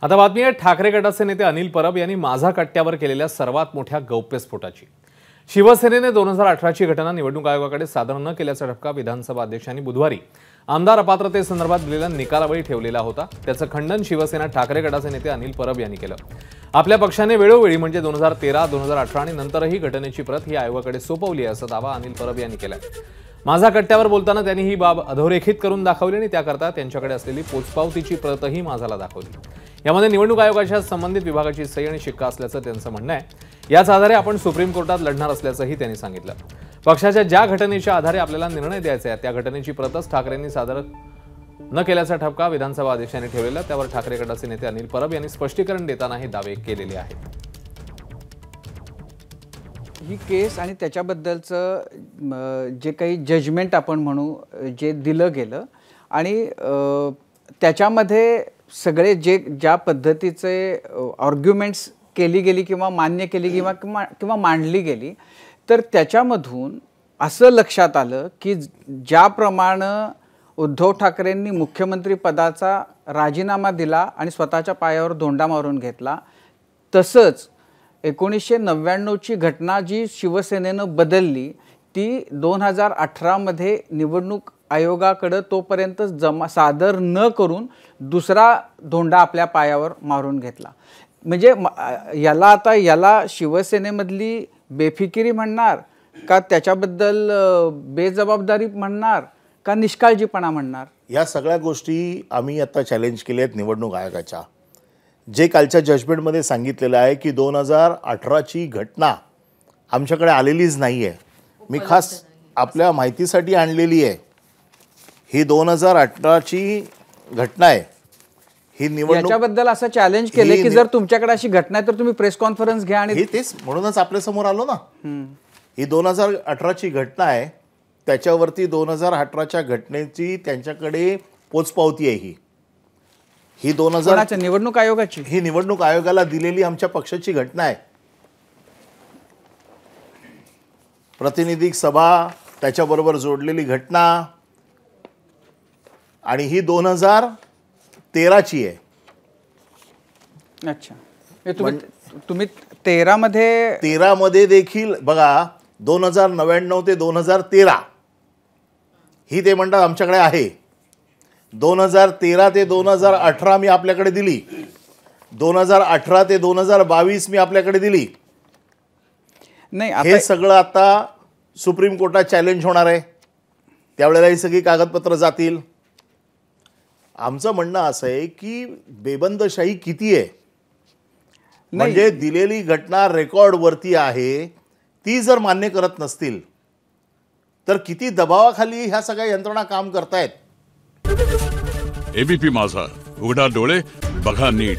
आता बातमी आहे ठाकरे गटाचे नेते अनिल परब यांनी माझा कट्ट्यावर केलेल्या सर्वात मोठ्या गौप्यस्फोटाची। शिवसेनेने 2018ची घटना निवडणूक आयोगाकडे सादर न केल्याचा ठपका विधानसभा अध्यक्षांनी बुधवारी आमदार अपात्रतेसंदर्भात दिलेल्या निकालावेळी ठेवलेला होता। त्याचं खंडन शिवसेना ठाकरे गटाचे नेते अनिल परब यांनी केलं। आपल्या पक्षाने वेळोवेळी म्हणजे 2013, 2018 आणि नंतरही घटनेची प्रत ही आयोगाकडे सोपवली असा दावा अनिल परब यांनी केला। माझा कट्ट्यावर बोलताना त्यांनी ही बाब अधोरेखित करून दाखवली आणि त्याकरता त्यांच्याकडे असलेली पोचपावतीची प्रतही माझाला दाखवली। यामध्ये निवडणूक आयोगाच्या संबंधित विभागाची सही आणि शिक्का असल्याचं त्यांचं म्हणणं आहे। याच आधारे आपण सुप्रीम कोर्टात लढणार असल्याचंही त्यांनी सांगितलं। पक्षाच्या ज्या घटनेच्या आधारे आपल्याला निर्णय द्यायचा आहे त्या घटनेची प्रतच ठाकरेंनी सादर न केल्याचा ठपका विधानसभा अध्यक्षांनी ठेवलेला। त्यावर ठाकरे गटाचे नेते अनिल परब यांनी स्पष्टीकरण देताना हे दावे केलेले आहेत। ही केस आणि त्याच्याबद्दलचं जे काही जजमेंट आपण म्हणू जे दिलं गेलं आणि त्याच्यामध्ये सगळे ज्या पद्धतीचे आर्ग्युमेंट्स केली गेली किंवा मान्य केली किंवा मांडली गेली, तर त्याच्यामधून असं लक्षात आलं की ज्याप्रमाणे उद्धव ठाकरेंनी मुख्यमंत्री पदाचा राजीनामा दिला आणि स्वतःच्या पायावर धोंडा मारून घेतला, तसंच 1999ची घटना जी शिवसेनेनं बदलली ती 2018 मध्ये निवडणूक आयोगाकडे तोपर्यंत सादर न करून दुसरा धोंडा आपल्या पायावर मारून घेतला। म्हणजे याला शिवसेनेमधली बेफिकिरी म्हणणार का, त्याच्याबद्दल बेजबाबदारी म्हणणार का, निष्काळजीपणा म्हणणार? या सगळ्या गोष्टी आम्ही आता चॅलेंज केल्या आहेत निवडणूक आयोगाच्या। जे कालच्या जजमेंटमध्ये सांगितलेलं आहे की 2018ची घटना आमच्याकडे आलेलीच नाही आहे, मी खास आपल्या माहितीसाठी आणलेली आहे। ही 2018ची घटना आहे। ही निवडणूक याच्याबद्दल असं चॅलेंज केले की जर तुमच्याकडे अशी घटना आहे तर तुम्ही प्रेस कॉन्फरन्स घ्या आणि तेच म्हणूनच आपल्या समोर आलो ना। ही 2018ची घटना आहे, त्याच्यावरती 2018च्या घटनेची त्यांच्याकडे पोचपावती आहे। ही 2000 निवडणूक आयोगाची, ही निवडणूक आयोगाला दिलेली आमच्या पक्षाची घटना आहे। प्रतिनिधिक सभा त्याच्याबरोबर जोडलेली घटना आणि ही 2013ची आहे। अच्छा, तुम्ही 13 मध्ये देखील बघा, 2099 ते 2013 ही ते म्हणतात आमच्याकडे आहे। 2013 ते 2018 मी आपल्याकडे दिली, 2018 ते 2022 मी आपल्याकडे दिली। नाही, हे सगळं आता सुप्रीम कोर्टात चॅलेंज होणार आहे, त्यावेळेला ही सगळी कागदपत्र जातील। आमचं म्हणणं असं आहे की बेबंदशाही किती आहे, म्हणजे दिलेली घटना रेकॉर्डवरती आहे ती जर मान्य करत नसतील तर किती दबावाखाली ह्या सगळ्या यंत्रणा काम करतायत। एबीपी माझा, उघडा डोळे बघा नीट।